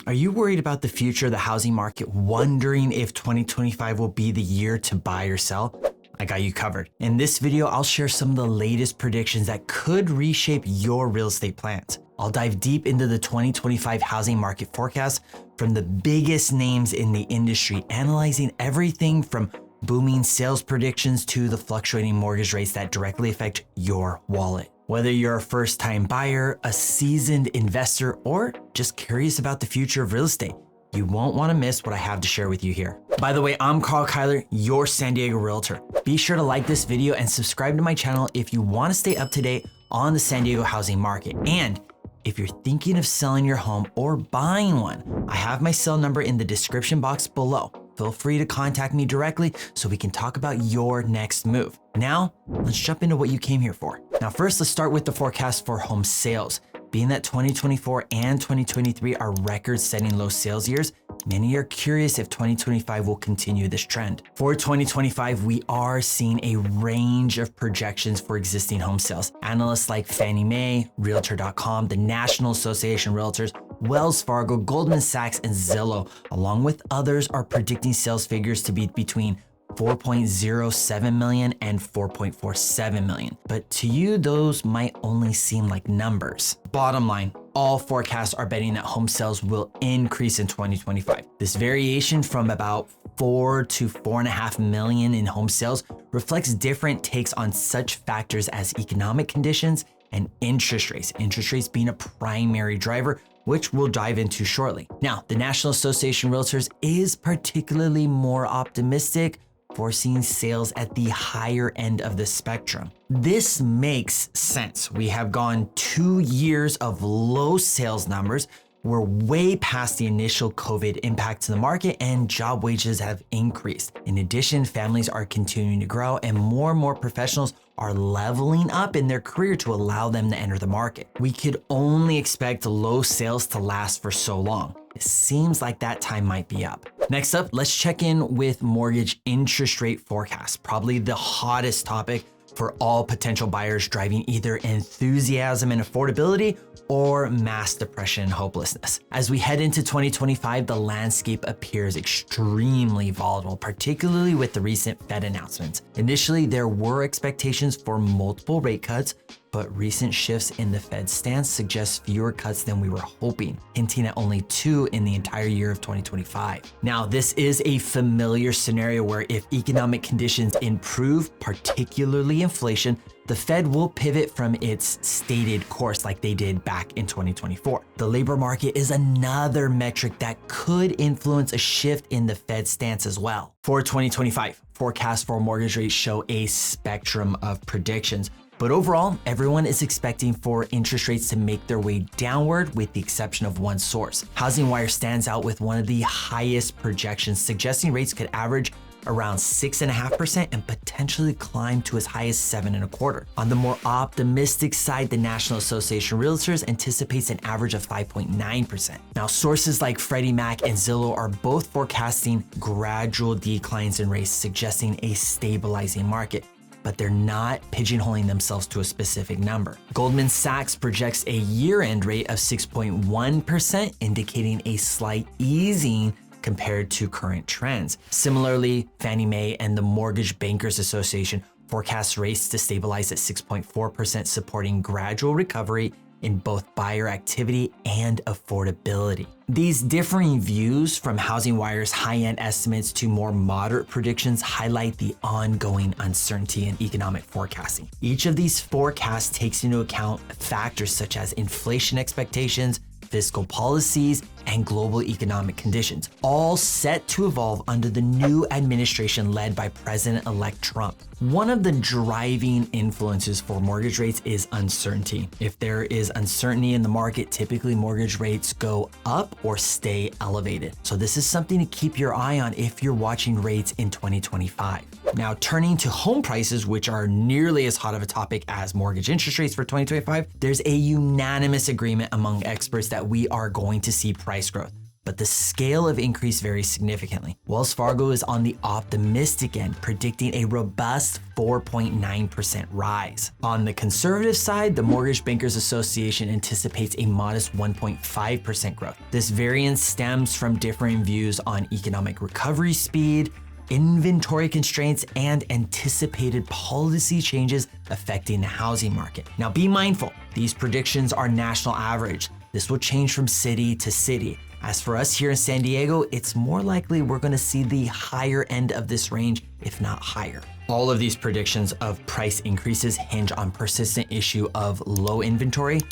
Are you worried about the future of the housing market, wondering if 2025 will be the year to buy or sell? I got you covered. In this video, I'll share some of the latest predictions that could reshape your real estate plans. I'll dive deep into the 2025 housing market forecast from the biggest names in the industry, analyzing everything from booming sales predictions to the fluctuating mortgage rates that directly affect your wallet. Whether you're a first-time buyer, a seasoned investor, or just curious about the future of real estate, you won't want to miss what I have to share with you here. By the way, I'm Karl Kyler, your San Diego Realtor. Be sure to like this video and subscribe to my channel if you want to stay up to date on the San Diego housing market. And if you're thinking of selling your home or buying one, I have my cell number in the description box below. Feel free to contact me directly so we can talk about your next move. Now, let's jump into what you came here for. Now, first, let's start with the forecast for home sales. Being that 2024 and 2023 are record-setting low sales years, many are curious if 2025 will continue this trend. For 2025, we are seeing a range of projections for existing home sales. Analysts like Fannie Mae, Realtor.com, the National Association of Realtors, Wells Fargo, Goldman Sachs, and Zillow, along with others, are predicting sales figures to be between 4.07 million and 4.47 million. But to you, those might only seem like numbers. Bottom line, all forecasts are betting that home sales will increase in 2025. This variation from about 4 to 4.5 million in home sales reflects different takes on such factors as economic conditions and interest rates being a primary driver, which we'll dive into shortly. Now, the National Association of Realtors is particularly more optimistic, foreseeing sales at the higher end of the spectrum. This makes sense. We have gone 2 years of low sales numbers. We're way past the initial COVID impact to the market, and job wages have increased. In addition, families are continuing to grow and more professionals are leveling up in their career to allow them to enter the market. We could only expect low sales to last for so long. It seems like that time might be up. Next up, let's check in with mortgage interest rate forecasts, probably the hottest topic for all potential buyers, driving either enthusiasm and affordability or mass depression and hopelessness. As we head into 2025, the landscape appears extremely volatile, particularly with the recent Fed announcements. Initially, there were expectations for multiple rate cuts, but recent shifts in the Fed stance suggest fewer cuts than we were hoping, hinting at only 2 in the entire year of 2025. Now, this is a familiar scenario where if economic conditions improve, particularly inflation, the Fed will pivot from its stated course like they did back in 2024. The labor market is another metric that could influence a shift in the Fed stance as well. For 2025, forecasts for mortgage rates show a spectrum of predictions. But overall, everyone is expecting for interest rates to make their way downward with the exception of one source. Housing Wire stands out with one of the highest projections, suggesting rates could average around 6.5% and potentially climb to as high as 7.25%. On the more optimistic side, the National Association of Realtors anticipates an average of 5.9%. Now, sources like Freddie Mac and Zillow are both forecasting gradual declines in rates, suggesting a stabilizing market, but they're not pigeonholing themselves to a specific number. Goldman Sachs projects a year-end rate of 6.1%, indicating a slight easing compared to current trends. Similarly, Fannie Mae and the Mortgage Bankers Association forecast rates to stabilize at 6.4%, supporting gradual recovery in both buyer activity and affordability. These differing views, from Housing Wire's high-end estimates to more moderate predictions, highlight the ongoing uncertainty in economic forecasting. Each of these forecasts takes into account factors such as inflation expectations, fiscal policies, and global economic conditions, all set to evolve under the new administration led by President-elect Trump. One of the driving influences for mortgage rates is uncertainty. If there is uncertainty in the market, typically mortgage rates go up or stay elevated. So this is something to keep your eye on if you're watching rates in 2025. Now, turning to home prices, which are nearly as hot of a topic as mortgage interest rates for 2025, there's a unanimous agreement among experts that we are going to see price growth. but the scale of increase varies significantly. Wells Fargo is on the optimistic end, predicting a robust 4.9% rise. On the conservative side, the Mortgage Bankers Association anticipates a modest 1.5% growth. This variance stems from differing views on economic recovery speed, inventory constraints, and anticipated policy changes affecting the housing market. Now be mindful, these predictions are national average. This will change from city to city. As for us here in San Diego, it's more likely we're going to see the higher end of this range, if not higher. All of these predictions of price increases hinge on persistent issue of low inventory,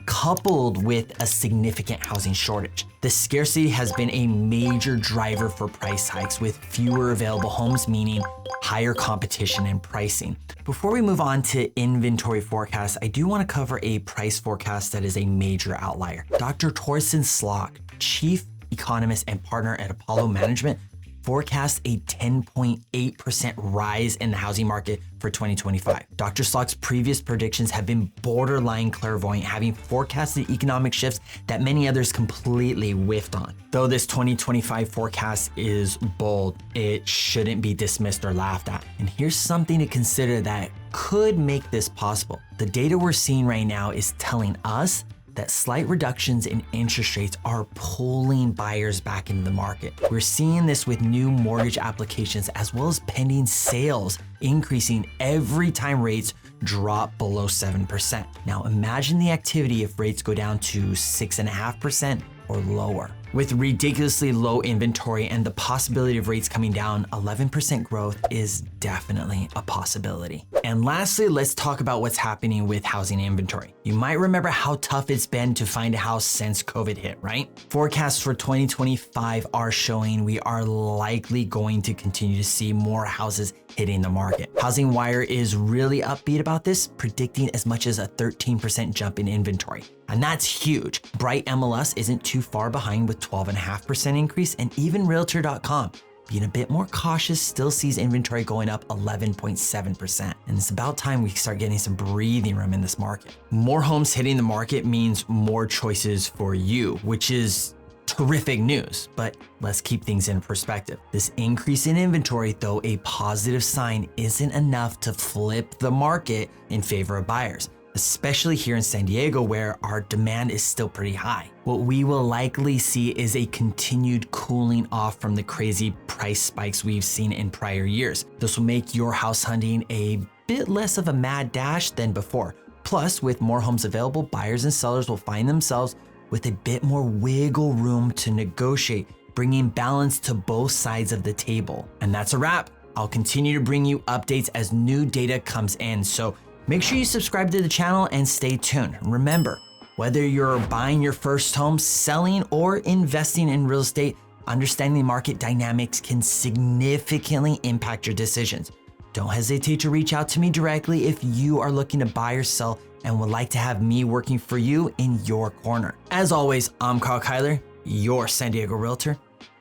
coupled with a significant housing shortage. The scarcity has been a major driver for price hikes, with fewer available homes meaning higher competition and pricing. Before we move on to inventory forecasts, I do want to cover a price forecast that is a major outlier. Dr. Torsten Slok, chief economist and partner at Apollo Management, forecast a 10.8% rise in the housing market for 2025. Dr. Slok's previous predictions have been borderline clairvoyant, having forecasted economic shifts that many others completely whiffed on. Though this 2025 forecast is bold, it shouldn't be dismissed or laughed at. And here's something to consider that could make this possible. The data we're seeing right now is telling us that slight reductions in interest rates are pulling buyers back into the market. We're seeing this with new mortgage applications as well as pending sales increasing every time rates drop below 7%. Now imagine the activity if rates go down to 6.5% or lower. With ridiculously low inventory and the possibility of rates coming down, 11% growth is definitely a possibility. And lastly, let's talk about what's happening with housing inventory. You might remember how tough it's been to find a house since COVID hit, right? Forecasts for 2025 are showing we are likely going to continue to see more houses hitting the market. Housing Wire is really upbeat about this, predicting as much as a 13% jump in inventory. And that's huge. Bright MLS isn't too far behind with 12.5% increase, and even Realtor.com, being a bit more cautious, still sees inventory going up 11.7%. And it's about time we start getting some breathing room in this market. More homes hitting the market means more choices for you, which is terrific news, but let's keep things in perspective. This increase in inventory, though a positive sign, isn't enough to flip the market in favor of buyers, especially here in San Diego where our demand is still pretty high. What we will likely see is a continued cooling off from the crazy price spikes we've seen in prior years. This will make your house hunting a bit less of a mad dash than before. Plus, with more homes available, buyers and sellers will find themselves with a bit more wiggle room to negotiate, bringing balance to both sides of the table. And that's a wrap. I'll continue to bring you updates as new data comes in, so make sure you subscribe to the channel and stay tuned. Remember, whether you're buying your first home, selling, or investing in real estate, understanding market dynamics can significantly impact your decisions. Don't hesitate to reach out to me directly if you are looking to buy or sell and would like to have me working for you in your corner. As always, I'm Karl Kyler, your San Diego Realtor.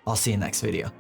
I'll see you next video.